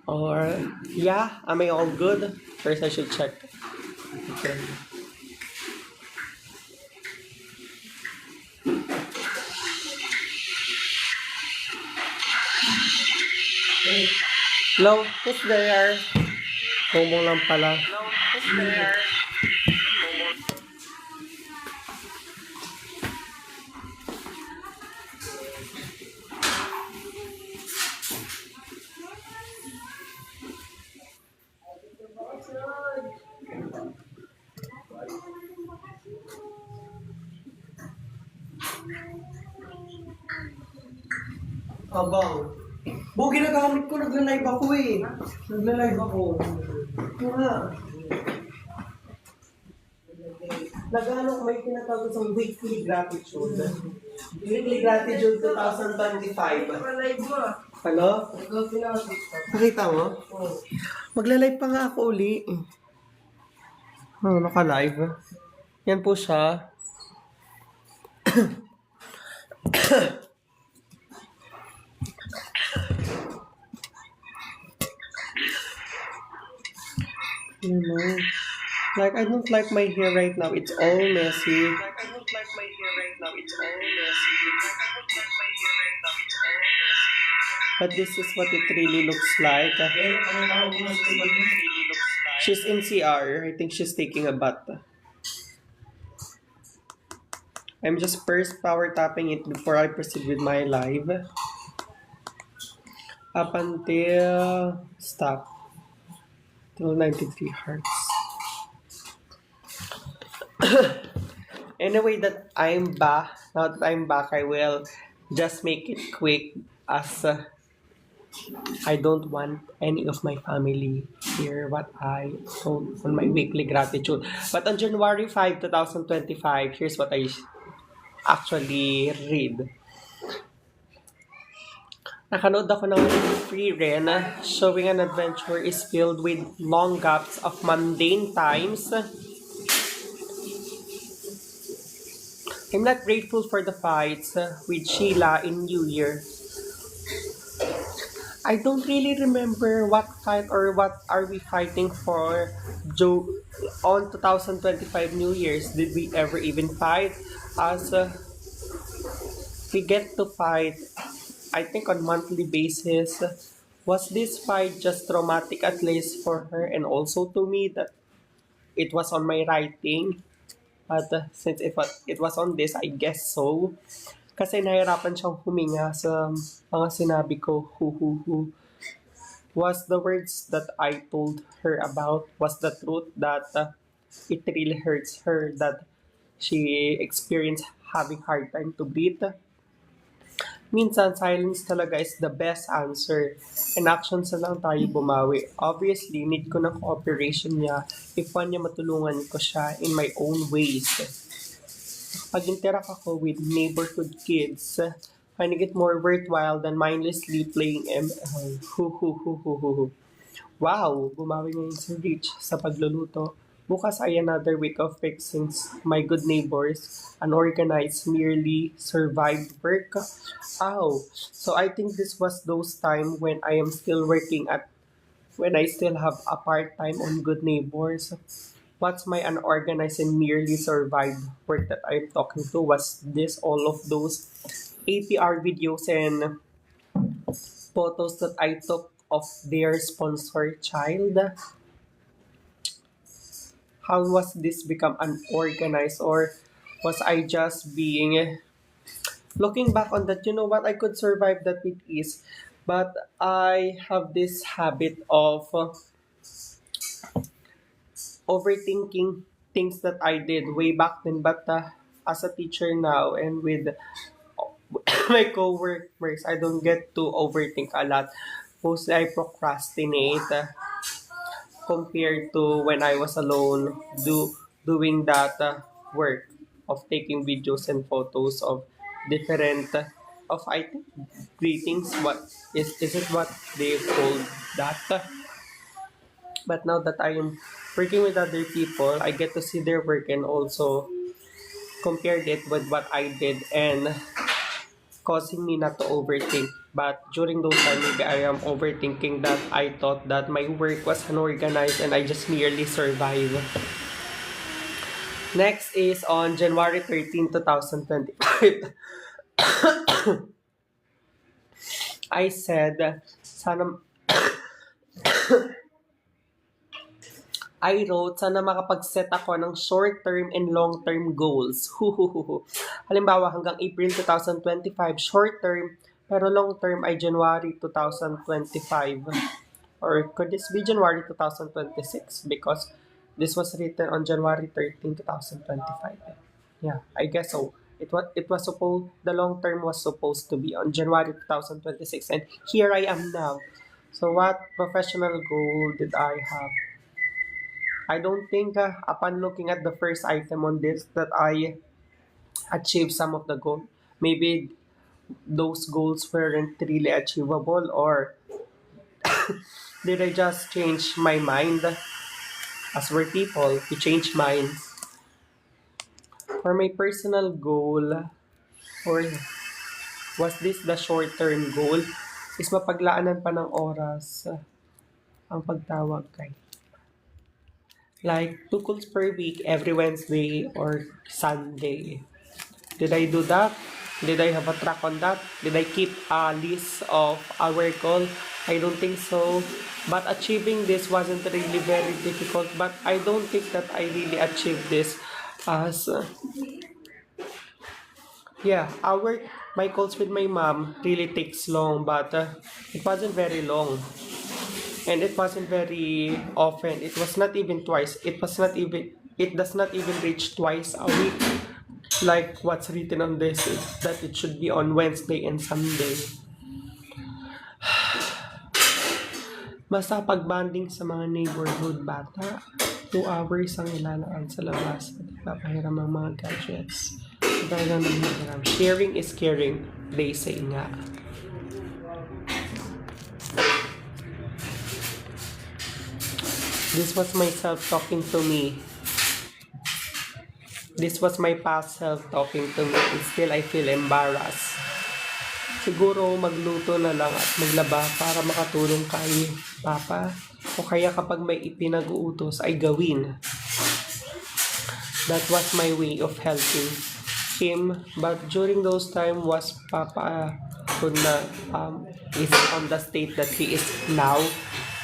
Or, yeah, am I all good? First, I should check. Okay. Hello, who's there? Momo lang pala. Abang. Bu, ginagamit ko. Nagla-live ako eh. Nagla-live ako. Ito nga. Nag-ano, may tinatawag sa weekly gratitude. Weekly gratitude 2025. Live mo ah. Ano? Ikaw pinakasik ka. Nakita mo? Oo. Magla-live pa nga ako uli. Oh, naka-live. Yan po siya. You know, like I don't like my hair right now. It's all messy. But this is what it really looks like. She's in CR. I think she's taking a bath. I'm just first power tapping it before I proceed with my live. Up until stop. Till 93 hearts. Anyway, that I'm back. Now that I'm back, I will just make it quick as I don't want any of my family hear what I told on my weekly gratitude. But on January 5, 2025, here's what I actually read. Nakanood ako ng free ren showing an adventure is filled with long gaps of mundane times. I'm not grateful for the fights with Sheila in New Year. I don't really remember what fight or what are we fighting for on 2025 New Year's. Did we ever even fight? As we get to fight, I think on monthly basis. Was this fight just traumatic at least for her and also to me that it was on my writing? But since it was on this, I guess so. Kasi nahirapan siyang huminga sa mga sinabi ko, hu. Was the words that I told her about, was the truth that it really hurts her, that she experienced having hard time to breathe? Minsan, silence talaga is the best answer. And actions na lang tayo bumawi. Obviously, need ko ng cooperation niya if one niya matulungan ko siya in my own ways. Pag-interact ako with neighborhood kids, finding it more worthwhile than mindlessly playing ML. Hu. Wow, bumawi ngayon si Rich sa pagluluto. Bukas ay another week of fixing my good neighbors, unorganized, merely survived work. Ow. So I think this was those time when I am still working at when I still have a part-time on Good Neighbors. What's my unorganized and merely survived work that I'm talking to? Was this all of those APR videos and photos that I took of their sponsor child? How was this become unorganized, or was I just being looking back on that, you know what, I could survive that with ease, but I have this habit of overthinking things that I did way back then, but as a teacher now and with my co-workers, I don't get to overthink a lot. Mostly I procrastinate compared to when I was alone doing that work of taking videos and photos of different of I think greetings. What is it what they call that? But now that I am working with other people, I get to see their work and also compared it with what I did, and causing me not to overthink. But during those time, maybe I am overthinking that I thought that my work was unorganized and I just merely survive. Next is on January 13, 2025. I said, sana I wrote, sana makapag-set ako ng short-term and long-term goals. Halimbawa, hanggang April 2025, short-term, pero long-term ay January 2025. Or could this be January 2026? Because this was written on January 13, 2025. Yeah, I guess so. It was supposed, the long term was supposed to be on January 2026, and here I am now. So what professional goal did I have? I don't think upon looking at the first item on this that I achieved some of the goal. Maybe those goals weren't really achievable, or did I just change my mind? As we're people, we change minds. For my personal goal, or was this the short-term goal, is mapaglaanan pa ng oras ang pagtawag kay. Like 2 calls per week every Wednesday or Sunday. Did I do that? Did I have a track on that? Did I keep a list of our call? I don't think so. But achieving this wasn't really very difficult. But I don't think that I really achieved this as my calls with my mom really takes long, but it wasn't very long. And it wasn't very often. It was not even twice. It does not even reach twice a week. Like what's written on this is that it should be on Wednesday and Sunday. Basta pagbanding sa mga neighborhood bata, 2 hours ang ilalaan sa labas at ipapahiram ang mga gadgets. Talagang nanghihiram. Sharing is caring, they say nga. This was myself talking to me. This was my past self talking to me, and still I feel embarrassed. Siguro magluto na lang at maglaba para makatulong kay Papa. O kaya kapag may ipinag-uutos ay gawin. That was my way of helping him. But during those time was Papa could not is on the state that he is now.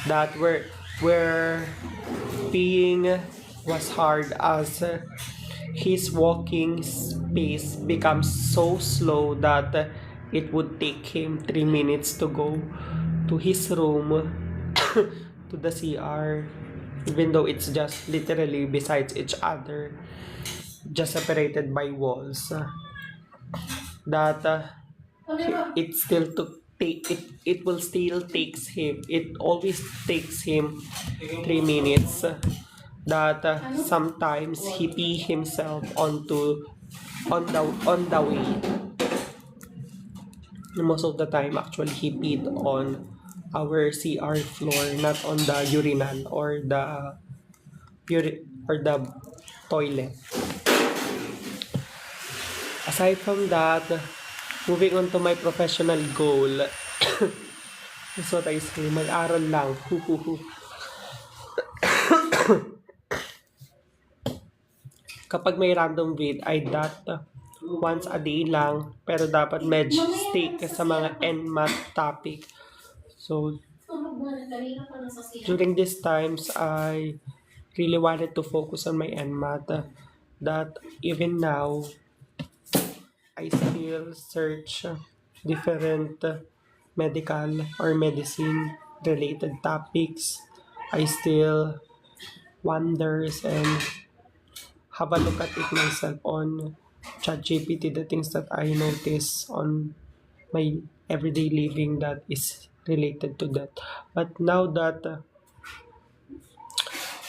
That where being was hard as his walking pace becomes so slow that it would take him 3 minutes to go to his room to the CR, even though it's just literally besides each other, just separated by walls. That it still took it will still takes him. It always takes him 3 minutes. That sometimes he pee himself on the way. Most of the time, actually, he peed on our CR floor, not on the urinal or the toilet. Aside from that, moving on to my professional goal, is what I say, mag-aral lang. Kapag may random vid, I dot once a day lang, pero dapat medyo stick sa mga NMAT topic. So, during these times, I really wanted to focus on my NMAT. That even now, I still search different medical or medicine related topics. I still wonders and have a look at it myself on ChatGPT, the things that I notice on my everyday living that is related to that. But now that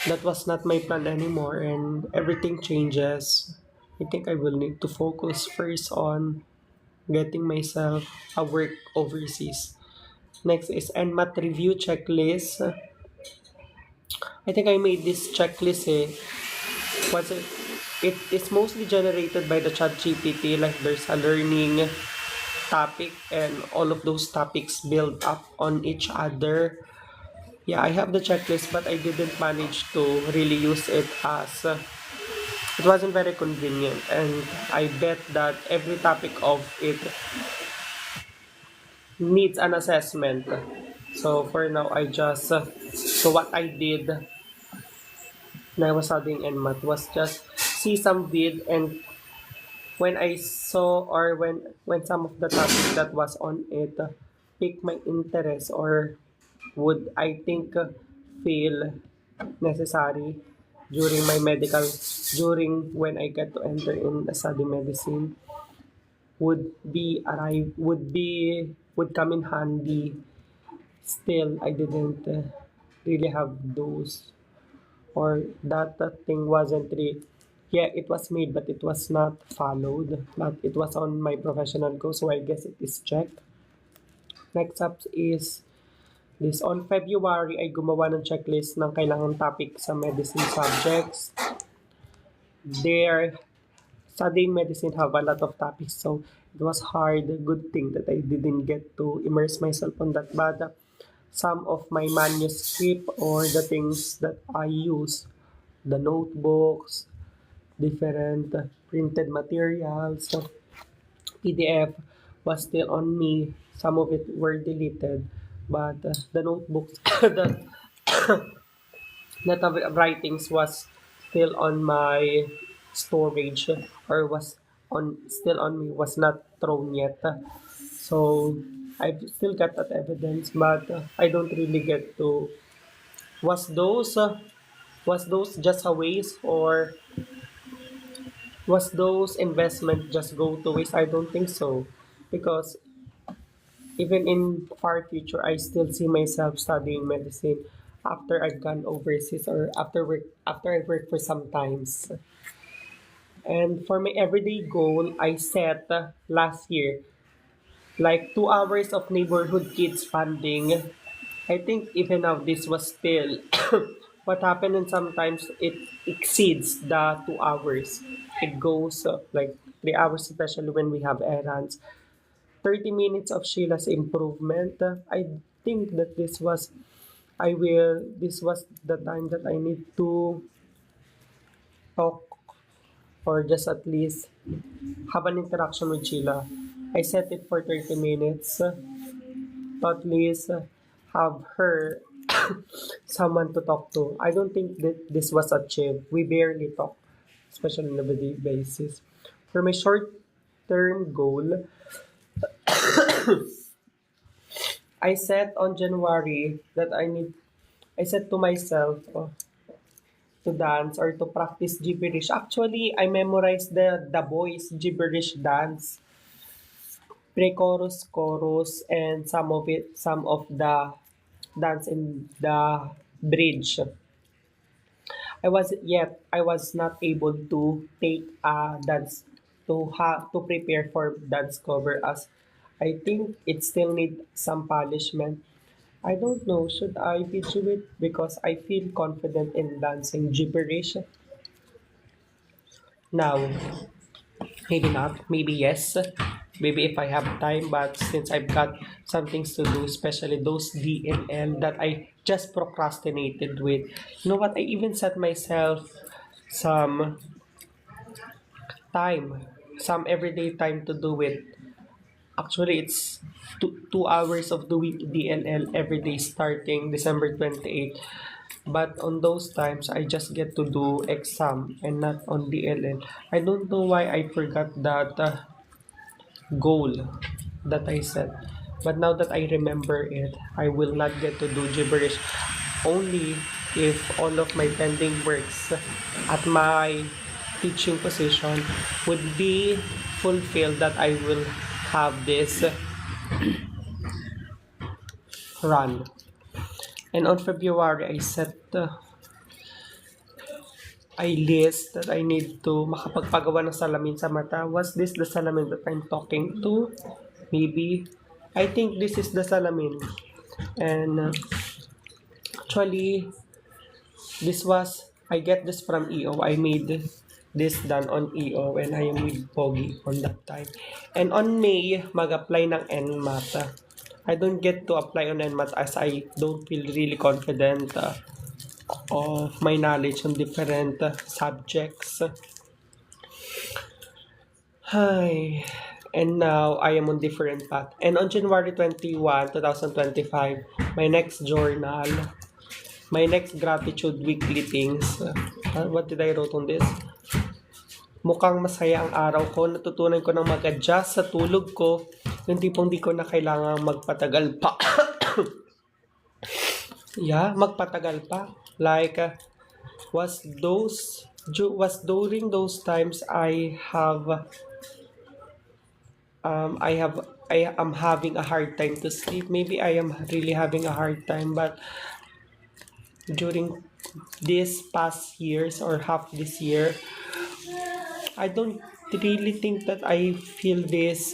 that was not my plan anymore and everything changes, I think I will need to focus first on getting myself a work overseas. Next is NMAT review checklist. I think I made this checklist What's it is mostly generated by the ChatGPT. Like there's a learning topic, and all of those topics build up on each other. Yeah, I have the checklist, but I didn't manage to really use it as it wasn't very convenient, and I bet that every topic of it needs an assessment. So for now, I just so what I did when I was studying NMAT was just see some vid, and when I saw or when some of the topic that was on it pique my interest or would I think feel necessary during my medical during when I get to enter in study medicine would come in handy. Still, I didn't really have those, or that thing wasn't really. Yeah, it was made, but it was not followed. But it was on my professional goal, so I guess it is checked. Next up is this. On February, ay gumawa ng checklist ng kailangang topic sa medicine subjects. There, studying medicine have a lot of topics, so it was hard. Good thing that I didn't get to immerse myself on that. But some of my manuscript or the things that I use, the notebooks, different printed materials, PDF was still on me. Some of it were deleted, but the notebooks, the writings was still on my storage or was on still on me, was not thrown yet. So I've still got that evidence, but I don't really get to. Was those uh, was those just a waste, or was those investment just go to waste? I don't think so, because even in far future, I still see myself studying medicine after I've gone overseas or after I work for some times. And for my everyday goal, I set last year like 2 hours of neighborhood kids funding. I think even now this was still what happened, and sometimes it exceeds the 2 hours. It goes like 3 hours, especially when we have errands. 30 minutes of Sheila's improvement. I think that this was the time that I need to talk or just at least have an interaction with Sheila. I set it for 30 minutes to at least have her someone to talk to. I don't think that this was achieved. We barely talk, especially on a daily basis. For my short term goal, I set on January that I said to myself to dance or to practice gibberish. Actually, I memorized the boys gibberish dance, pre-chorus, chorus, and some of the dance in the bridge. I was not able to take a dance to prepare for dance cover, as I think it still need some polishment. I don't know, should I video it because I feel confident in dancing gibberish now? Maybe not, maybe yes. Maybe if I have time, but since I've got some things to do, especially those DNL that I just procrastinated with. You know what? I even set myself some time, some everyday time to do it. Actually, it's 2 hours of doing DNL every day starting December 28th. But on those times, I just get to do exam and not on DLL. I don't know why I forgot that goal that I set. But now that I remember it, I will not get to do gibberish only if all of my pending works at my teaching position would be fulfilled, that I will have this run. And on February, I list that I need to makapagpagawa ng salamin sa mata. Was this the salamin that I'm talking to? Maybe. I think this is the salamin. And actually, I get this from EO. I made this done on EO when I am with Pogi on that time. And on May, mag-apply ng NMAT. I don't get to apply on NMAT as I don't feel really confident of my knowledge on different subjects. Hi. And now I am on different path. And on January 21, 2025, my next journal, my next gratitude weekly things. What did I wrote on this? Mukhang masaya ang araw ko. Natutunan ko ng mag-adjust sa tulog ko. Yung tipong di ko na kailangang magpatagal pa. Yeah, magpatagal pa. Like, was during those times I am having a hard time to sleep. Maybe I am really having a hard time, but during these past years or half this year, I don't really think that I feel this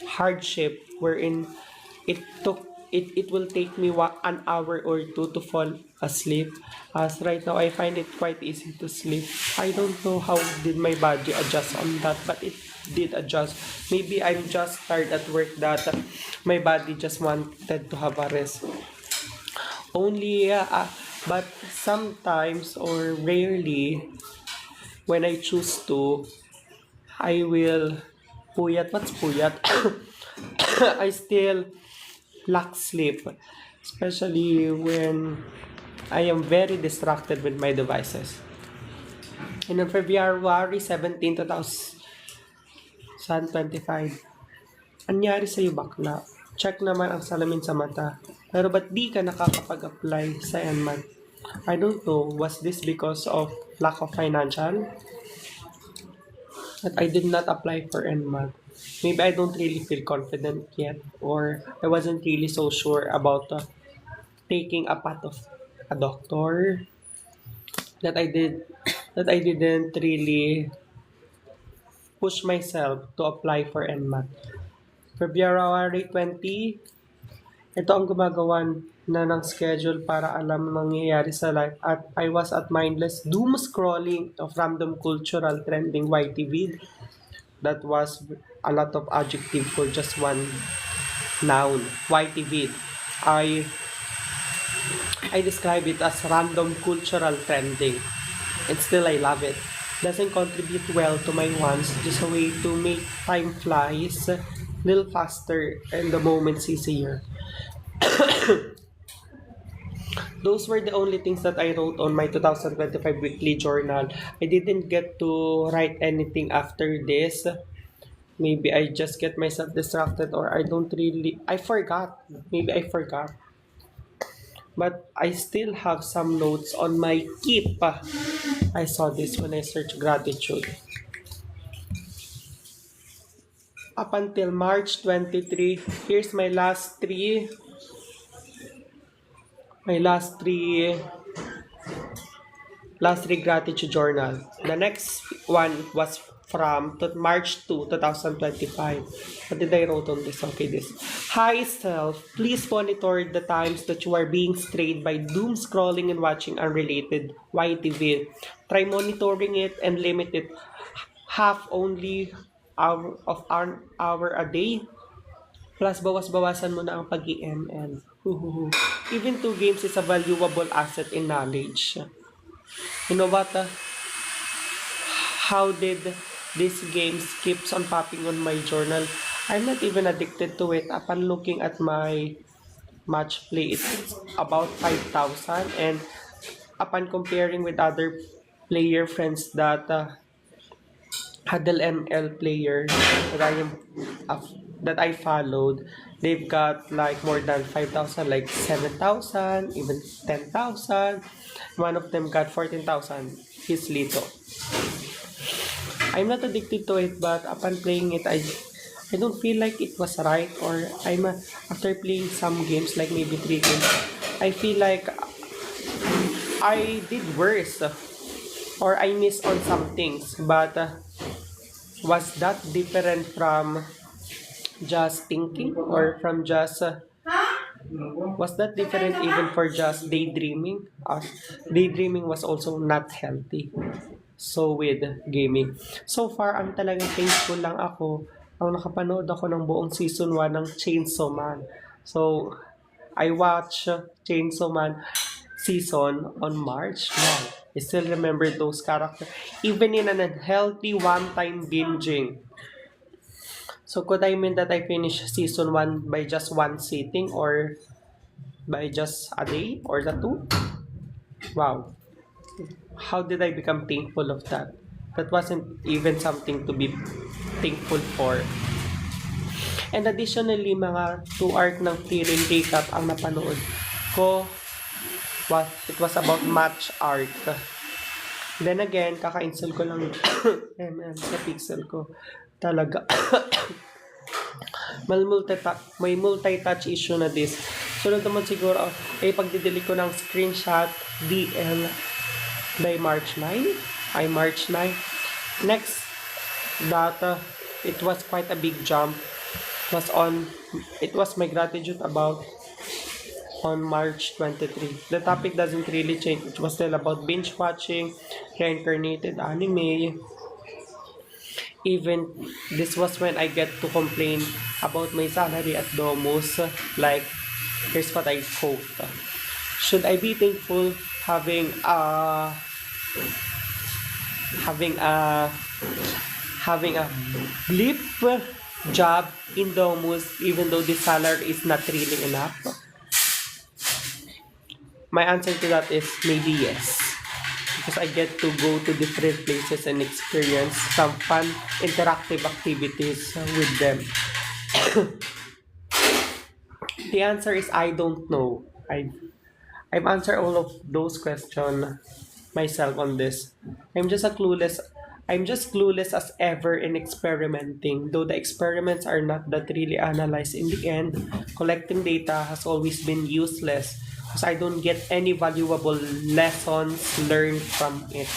hardship wherein it will take me an hour or two to fall asleep. As right now, I find it quite easy to sleep. I don't know how did my body adjust on that, but it did adjust. Maybe I'm just tired at work that my body just wanted to have a rest. Only, but sometimes or rarely, when I choose to, I will puyat. What's puyat? I still lack sleep, especially when I am very distracted with my devices. And on February 17, 2025, anyari sa'yo bakla? Check naman ang salamin sa mata. Pero ba't di ka nakakapag-apply sa NMAT? I don't know, was this because of lack of financial? That I did not apply for NMAT. Maybe I don't really feel confident yet, or I wasn't really so sure about taking a path of a doctor, that I didn't really push myself to apply for NMAT. February 20, ito ang gumagawan na ng schedule para alam ang nangyayari sa life, at I was at mindless doom scrolling of random cultural trending YTV. That was a lot of adjective for just one noun, YTV. I describe it as random cultural trending, and still I love it. Doesn't contribute well to my wants, just a way to make time flies a little faster and the moments easier. Those were the only things that I wrote on my 2025 weekly journal. I didn't get to write anything after this. Maybe I just get myself distracted, or I forgot. Maybe I forgot. But I still have some notes on my Keep. I saw this when I searched gratitude. Up until March 23, here's my last three gratitude journal. The next one was from March 2, 2025. What did I wrote on this? Okay, this. Hi self, please monitor the times that you are being strayed by doom scrolling and watching unrelated YTV. Try monitoring it and limit it half only hour a day. Plus, bawas-bawasan mo na ang pag-EML. Even 2 games is a valuable asset in knowledge. You know what? How did these games keeps on popping on my journal? I'm not even addicted to it. Upon looking at my match play, it's about 5,000. And upon comparing with other player friends that Huddle ML player that I followed, they've got like more than 5,000, like 7,000, even 10,000. One of them got 14,000. He's Lito. I'm not addicted to it, but upon playing it, I don't feel like it was right, or after playing some games, like maybe 3 games, I feel like I did worse, or I missed on some things, but was that different from just thinking, or from just was that different even for just daydreaming? Daydreaming was also not healthy. so with gaming. So far, ang talagang thankful lang ako, ang nakapanood ako ng buong season 1 ng Chainsaw Man. So, I watched Chainsaw Man season on March. Wow, I still remember those characters. Even in an unhealthy one-time binging. So, could I mean that I finished season 1 by just one sitting or by just a day or the two? Wow. How did I become thankful of that? That wasn't even something to be thankful for. And additionally, mga 2 arc ng Frieren recap ang napanood ko. It was about match art. Then again, kaka-install ko lang ML sa Pixel ko. Talaga. may multi-touch issue na this. Sunod naman siguro ay pagdidelete ko ng screenshot DL by March 9. March 9. Next, that it was quite a big jump. It was my gratitude about on March 23. The topic doesn't really change. It was still about binge watching, reincarnated anime. Even this was when I get to complain about my salary at Domus. Like, here's what I quote. Should I be thankful having a blip job in Domus even though the salary is not really enough? My answer to that is maybe yes. Because I get to go to different places and experience some fun interactive activities with them. The answer is I don't know. I've answered all of those questions myself on this. I'm just clueless as ever in experimenting. Though the experiments are not that really analyzed in the end, collecting data has always been useless because I don't get any valuable lessons learned from it.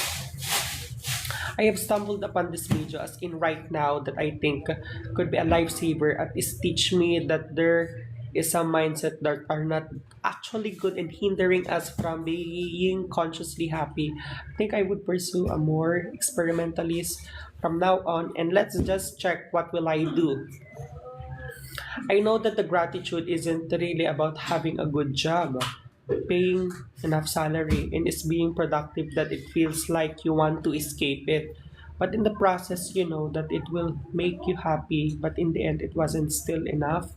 I have stumbled upon this video as in right now that I think could be a lifesaver at least teach me that there is some mindset that are not actually good and hindering us from being consciously happy. I think I would pursue a more experimentalist from now on and let's just check what will I do. I know that the gratitude isn't really about having a good job, paying enough salary, and is being productive that it feels like you want to escape it. But in the process, you know that it will make you happy, but in the end, it wasn't still enough.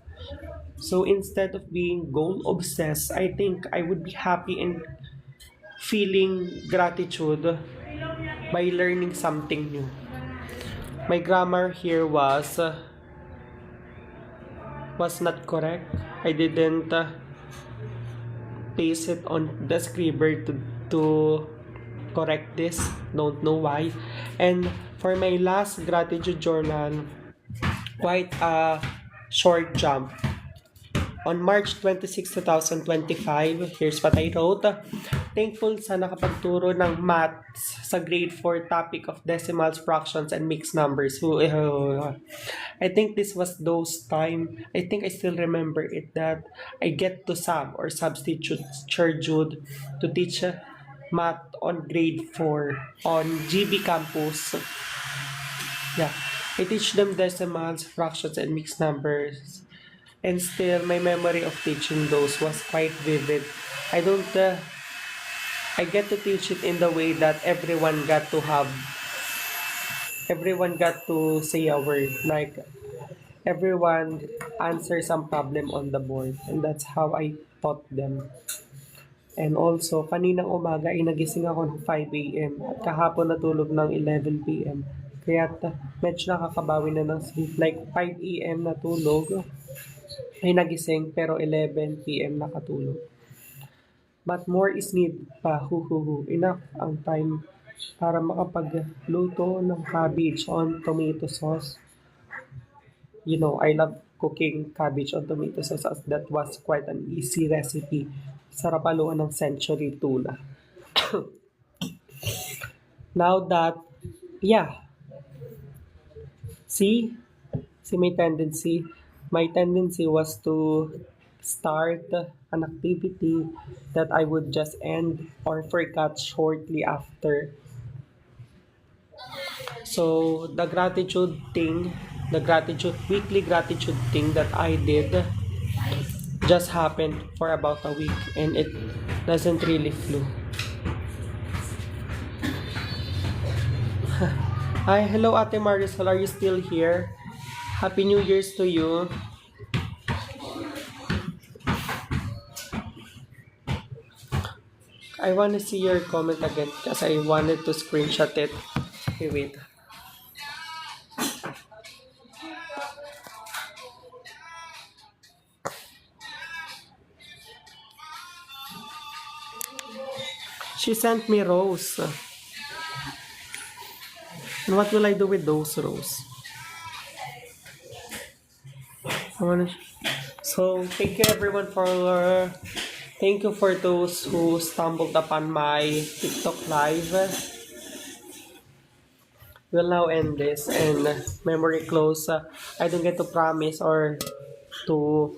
So instead of being goal obsessed, I think I would be happy and feeling gratitude by learning something new. My grammar here was not correct. I didn't paste it on the scriber to correct this. Don't know why. And for my last gratitude journal, quite a short jump. On March 26, 2025, here's what I wrote. Thankful sa nakapagturo ng maths sa grade 4 topic of decimals, fractions, and mixed numbers. I think this was those time. I think I still remember it that I get to substitute Sir Jude to teach math on grade 4 on GB campus. Yeah, I teach them decimals, fractions, and mixed numbers. And still, my memory of teaching those was quite vivid. I get to teach it in the way that everyone got to say a word. Like, everyone answer some problem on the board. And that's how I taught them. And also, kaninang umaga ay nagising ako ng 5 a.m. At kahapon natulog ng 11 p.m. Kaya medyo nakakabawi na ng sleep. Like 5 a.m. natulog, ay nagising pero 11 p.m. nakatulog. But more is need pa. Enough ang time para makapagluto ng cabbage on tomato sauce. You know, I love cooking cabbage on tomato sauce as that was quite an easy recipe. Sarap haluan ng century tuna. Now that, yeah. See my tendency was to start an activity that I would just end or forget shortly after. So the weekly gratitude thing that I did just happened for about a week, and it doesn't really flew. Hi, hello Ate Marisol, are you still here? Happy New Year's to you. I want to see your comment again because I wanted to screenshot it. Okay, wait. She sent me rose. And what will I do with those rose? I wanna. So thank you everyone for thank you for those who stumbled upon my TikTok live. We'll now end this and memory close. I don't get to promise or to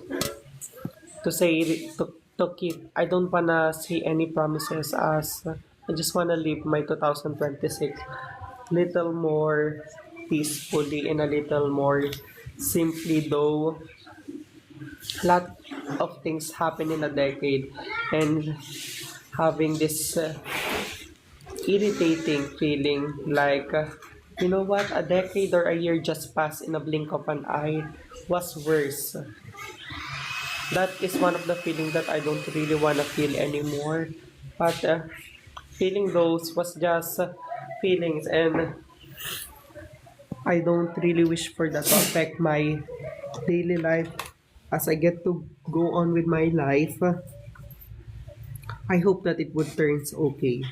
to keep. I don't wanna say any promises as I just wanna live my 2026 little more peacefully and a little more simply, though lot of things happen in a decade, and having this irritating feeling like you know what, a decade or a year just passed in a blink of an eye was worse. That is one of the feelings that I don't really want to feel anymore, but feeling those was just feelings, and I don't really wish for that to affect my daily life as I get to go on with my life. I hope that it would turn okay.